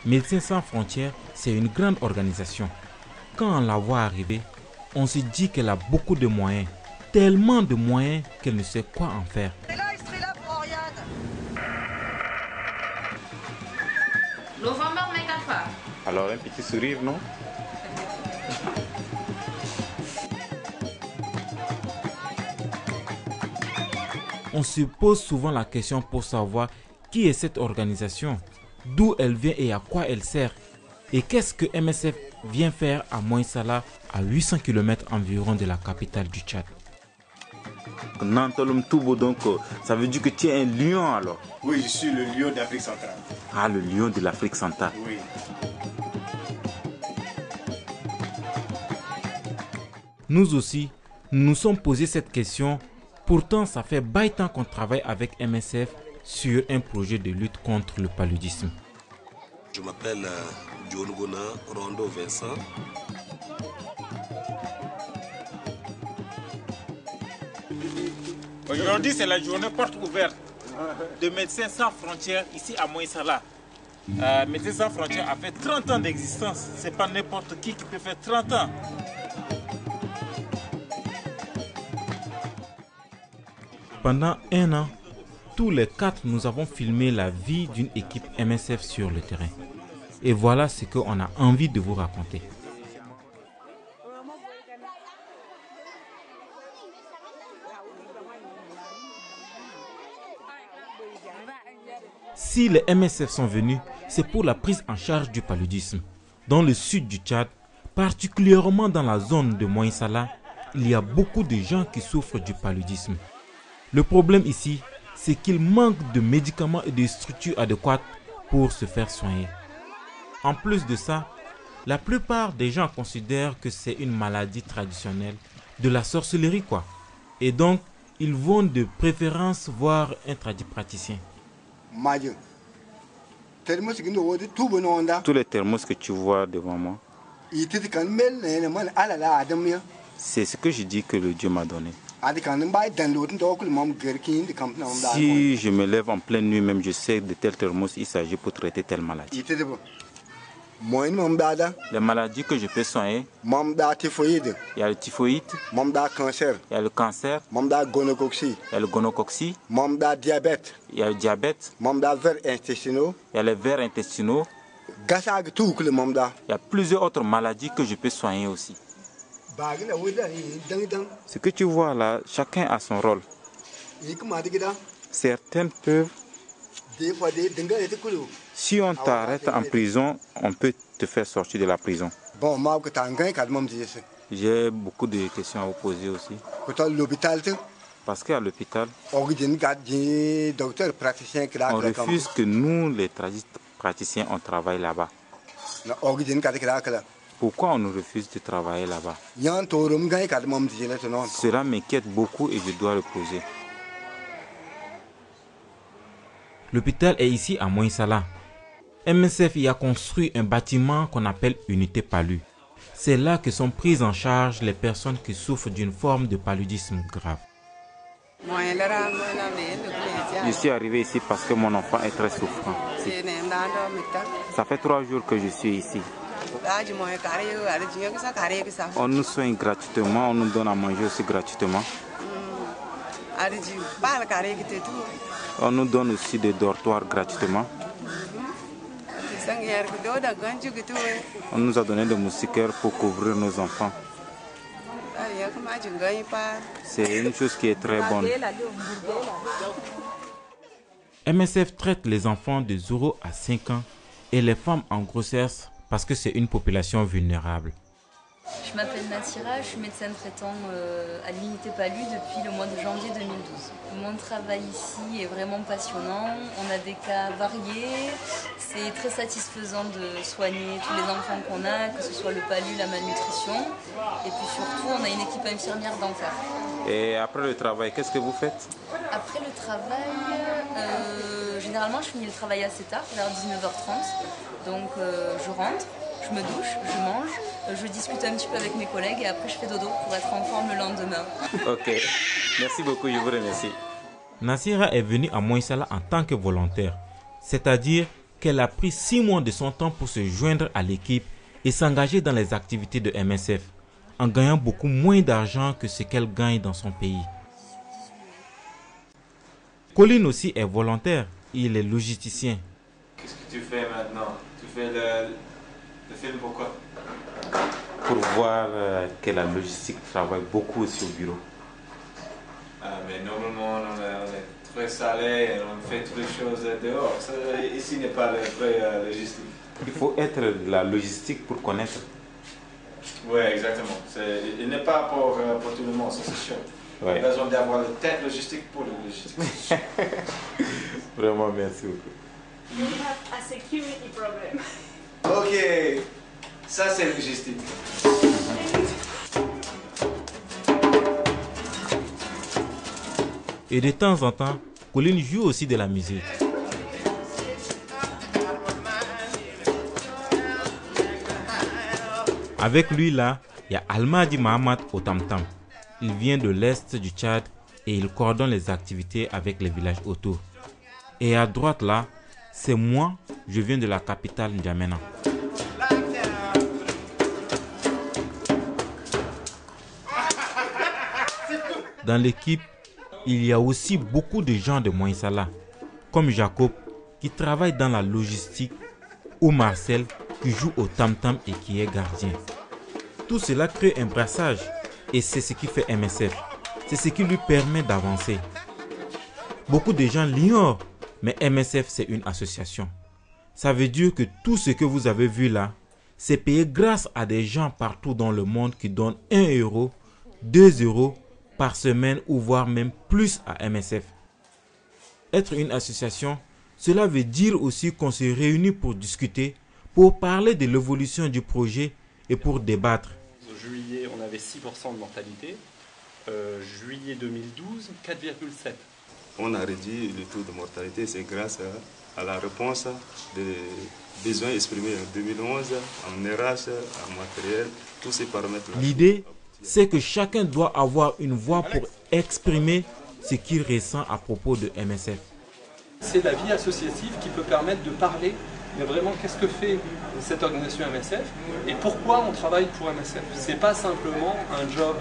Médecins sans frontières, c'est une grande organisation. Quand on la voit arriver, on se dit qu'elle a beaucoup de moyens, tellement de moyens qu'elle ne sait quoi en faire. Et là, il serait là pour Oriane. Novembre, mais pas. Alors un petit sourire, non? On se pose souvent la question pour savoir qui est cette organisation, d'où elle vient et à quoi elle sert. Et qu'est-ce que MSF vient faire à Moïsala, à 800 km environ de la capitale du Tchad. Nantolum Toubo, donc ça veut dire que tu es un lion alors? Oui, je suis le lion d'Afrique centrale. Ah, le lion de l'Afrique centrale. Oui. Nous aussi, nous nous sommes posé cette question. Pourtant, ça fait bail temps qu'on travaille avec MSF sur un projet de lutte contre le paludisme. Je m'appelle John Gona Rondo Vincent. Aujourd'hui, c'est la journée porte ouverte de Médecins sans frontières ici à Moïsala. Médecins sans frontières a fait 30 ans d'existence. Ce n'est pas n'importe qui peut faire 30 ans. Pendant un an, tous les 4, nous avons filmé la vie d'une équipe MSF sur le terrain. Et voilà ce qu'on a envie de vous raconter. Si les MSF sont venus, c'est pour la prise en charge du paludisme. Dans le sud du Tchad, particulièrement dans la zone de Moïsala, il y a beaucoup de gens qui souffrent du paludisme. Le problème ici, c'est qu'il manque de médicaments et de structures adéquates pour se faire soigner. En plus de ça, la plupart des gens considèrent que c'est une maladie traditionnelle, de la sorcellerie quoi. Et donc, ils vont de préférence voir un tradipraticien. Tous les thermos que tu vois devant moi, c'est ce que je dis que le Dieu m'a donné. Si je me lève en pleine nuit, même je sais de tel thermos il s'agit pour traiter telle maladie. Les maladies que je peux soigner, il y a le typhoïde, il y a le cancer, il y a le gonocoxie, il y a le diabète, il y a les vers intestinaux, il y a plusieurs autres maladies que je peux soigner aussi. Ce que tu vois là, chacun a son rôle. Certaines peuvent... Si on t'arrête en prison, on peut te faire sortir de la prison. J'ai beaucoup de questions à vous poser aussi. Parce qu'à l'hôpital, on refuse que nous, les praticiens, on travaille là-bas. Pourquoi on nous refuse de travailler là-bas? Cela m'inquiète beaucoup et je dois le poser. L'hôpital est ici à Moïsala. MSF y a construit un bâtiment qu'on appelle Unité Palu. C'est là que sont prises en charge les personnes qui souffrent d'une forme de paludisme grave. Je suis arrivé ici parce que mon enfant est très souffrant. Ça fait 3 jours que je suis ici. On nous soigne gratuitement, on nous donne à manger aussi gratuitement. On nous donne aussi des dortoirs gratuitement. On nous a donné des moustiquaires pour couvrir nos enfants. C'est une chose qui est très bonne. MSF traite les enfants de 0 à 5 ans et les femmes en grossesse parce que c'est une population vulnérable. Je m'appelle Nassira, je suis médecin traitant à l'unité Palu depuis le mois de janvier 2012. Mon travail ici est vraiment passionnant, on a des cas variés, c'est très satisfaisant de soigner tous les enfants qu'on a, que ce soit le palu, la malnutrition, et puis surtout on a une équipe infirmière d'enfer. Et après le travail, qu'est-ce que vous faites? Après le travail, généralement je finis le travail assez tard, vers 19h30, donc je rentre. Je me douche, je mange, je discute un petit peu avec mes collègues et après je fais dodo pour être en forme le lendemain. Ok, merci beaucoup, je vous remercie. Nassira est venue à Moïsala en tant que volontaire, c'est-à-dire qu'elle a pris 6 mois de son temps pour se joindre à l'équipe et s'engager dans les activités de MSF, en gagnant beaucoup moins d'argent que ce qu'elle gagne dans son pays. Colin aussi est volontaire, il est logisticien. Qu'est-ce que tu fais maintenant? Tu fais le film pourquoi? Pour voir que la logistique travaille beaucoup aussi au bureau. Mais normalement, on est très salé et on fait toutes les choses dehors. Ça, ici n'est pas le vrai logistique. Il faut être de la logistique pour connaître. Oui, exactement. Il n'est pas pour tout le monde, ça c'est sûr. Ouais. Il a besoin d'avoir la tête logistique pour le logistique. Vraiment, merci beaucoup. You have a security problem. Ok, ça c'est logistique. Et de temps en temps, Colin joue aussi de la musique. Avec lui là, il y a Almadi Mahamat au tam-tam. Il vient de l'est du Tchad et il coordonne les activités avec les villages autour. Et à droite là, c'est moi, je viens de la capitale N'Djamena. Dans l'équipe, il y a aussi beaucoup de gens de Moïsala, comme Jacob qui travaille dans la logistique ou Marcel qui joue au tam-tam et qui est gardien. Tout cela crée un brassage et c'est ce qui fait MSF. C'est ce qui lui permet d'avancer. Beaucoup de gens l'ignorent, mais MSF c'est une association. Ça veut dire que tout ce que vous avez vu là, c'est payé grâce à des gens partout dans le monde qui donnent 1 euro, 2 euros par semaine ou voire même plus à MSF. Être une association, cela veut dire aussi qu'on se réunit pour discuter, pour parler de l'évolution du projet et pour débattre. En juillet, on avait 6% de mortalité. Juillet 2012, 4,7%. On a réduit le taux de mortalité, c'est grâce à la réponse des besoins exprimés en 2011, en RH, en matériel, tous ces paramètres. L'idée, c'est que chacun doit avoir une voix pour exprimer ce qu'il ressent à propos de MSF. C'est la vie associative qui peut permettre de parler, mais vraiment qu'est-ce que fait cette organisation MSF et pourquoi on travaille pour MSF. Ce n'est pas simplement un job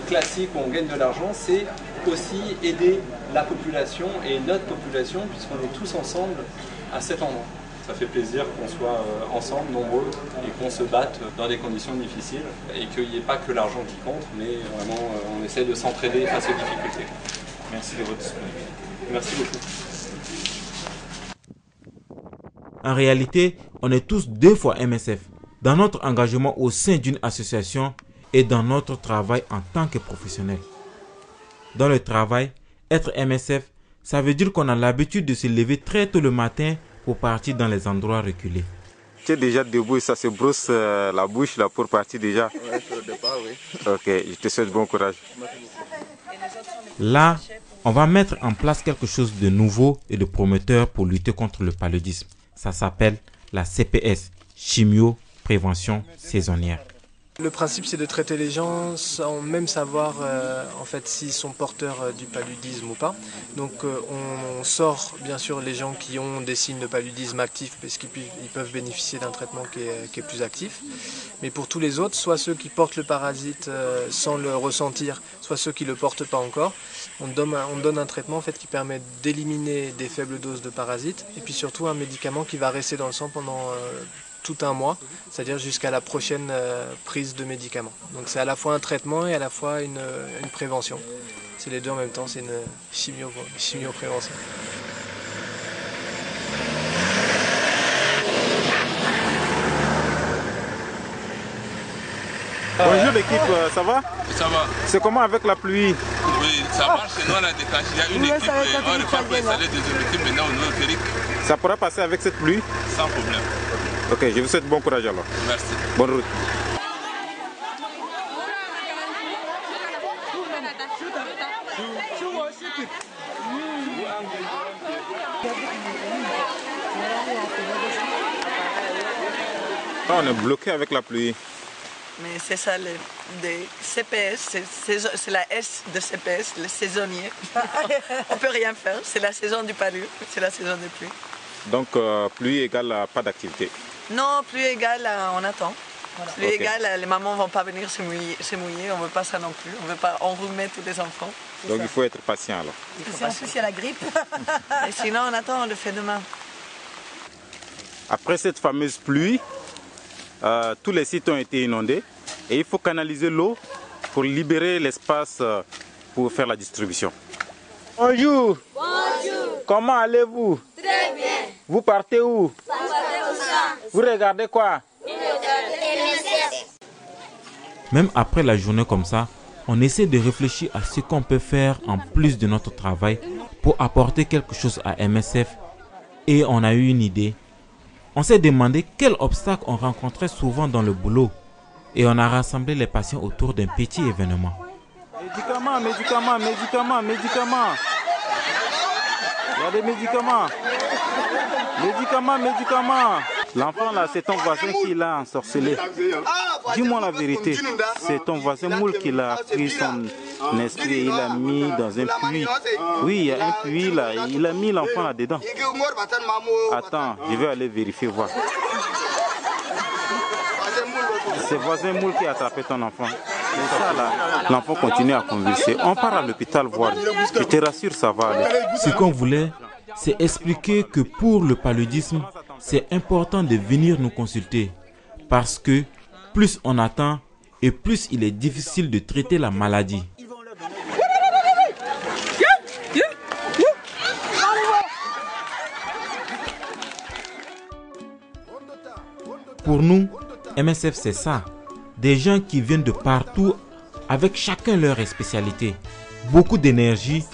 classique où on gagne de l'argent, c'est aussi aider la population et notre population puisqu'on est tous ensemble à cet endroit. Ça fait plaisir qu'on soit ensemble, nombreux, et qu'on se batte dans des conditions difficiles et qu'il n'y ait pas que l'argent qui compte, mais vraiment on essaie de s'entraider face aux difficultés. Merci de votre disponibilité. Merci beaucoup. En réalité, on est tous 2 fois MSF, dans notre engagement au sein d'une association et dans notre travail en tant que professionnel. Dans le travail, être MSF, ça veut dire qu'on a l'habitude de se lever très tôt le matin pour partir dans les endroits reculés. Tu es déjà debout et ça se brosse la bouche là pour partir déjà? Oui, pour le départ, oui. Ok, je te souhaite bon courage. Là, on va mettre en place quelque chose de nouveau et de prometteur pour lutter contre le paludisme. Ça s'appelle la CPS, Chimio Prévention Saisonnière. Le principe, c'est de traiter les gens sans même savoir en fait s'ils sont porteurs du paludisme ou pas. Donc on sort bien sûr les gens qui ont des signes de paludisme actifs parce qu'ils peuvent bénéficier d'un traitement qui est plus actif. Mais pour tous les autres, soit ceux qui portent le parasite sans le ressentir, soit ceux qui ne le portent pas encore, on donne un traitement en fait, qui permet d'éliminer des faibles doses de parasites et puis surtout un médicament qui va rester dans le sang pendant tout un mois, c'est-à-dire jusqu'à la prochaine prise de médicaments. Donc c'est à la fois un traitement et à la fois une prévention. C'est les deux en même temps, c'est une chimio-prévention. Bonjour l'équipe, ça va? Ça va. C'est comment avec la pluie? Oui, ça marche, nous on a détaché. Il y a une équipe, on repart pour installer des équipes maintenant au niveau Féric. Ça pourra passer avec cette pluie? Sans problème. Ok, je vous souhaite bon courage alors. Merci. Bonne route. On est bloqué avec la pluie. Mais c'est ça, le CPS, c'est la S de CPS, le saisonnier. On ne peut rien faire, c'est la saison du palu, c'est la saison des pluies. Donc pluie égale pas d'activité. Non, pluie égale on attend. Voilà. Pluie égale les mamans ne vont pas venir se mouiller, on ne veut pas ça non plus. On ne veut pas enrhumer tous les enfants. Donc il faut être patient alors. Si en plus il y a la grippe. Et sinon on attend, on le fait demain. Après cette fameuse pluie, tous les sites ont été inondés et il faut canaliser l'eau pour libérer l'espace pour faire la distribution. Bonjour. Bonjour. Comment allez-vous? Très bien. Vous partez où? Vous regardez quoi? Même après la journée comme ça, on essaie de réfléchir à ce qu'on peut faire en plus de notre travail pour apporter quelque chose à MSF. Et on a eu une idée. On s'est demandé quels obstacles on rencontrait souvent dans le boulot. Et on a rassemblé les patients autour d'un petit événement. Médicaments, médicaments, médicaments, médicaments. Il y a des médicaments. Médicaments, médicaments. L'enfant là, c'est ton voisin qui l'a ensorcelé. Dis-moi la vérité. C'est ton voisin Moule qui l'a pris son esprit et il l'a mis dans un puits. Oui, il y a un puits là. Il a mis l'enfant là-dedans. Attends, je vais aller vérifier, voir. C'est voisin Moule qui a attrapé ton enfant. C'est ça là. L'enfant continue à convulser. On part à l'hôpital voir. Je te rassure, ça va aller. Ce qu'on voulait, c'est expliquer que pour le paludisme, c'est important de venir nous consulter. Parce que plus on attend et plus il est difficile de traiter la maladie. Pour nous, MSF c'est ça. Des gens qui viennent de partout avec chacun leur spécialité. Beaucoup d'énergie,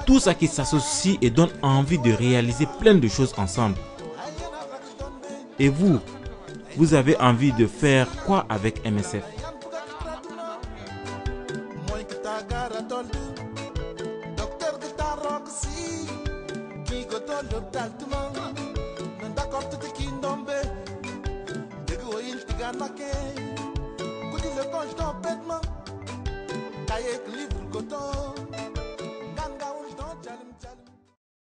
tout ça qui s'associe et donne envie de réaliser plein de choses ensemble. Et vous, vous avez envie de faire quoi avec MSF? Livre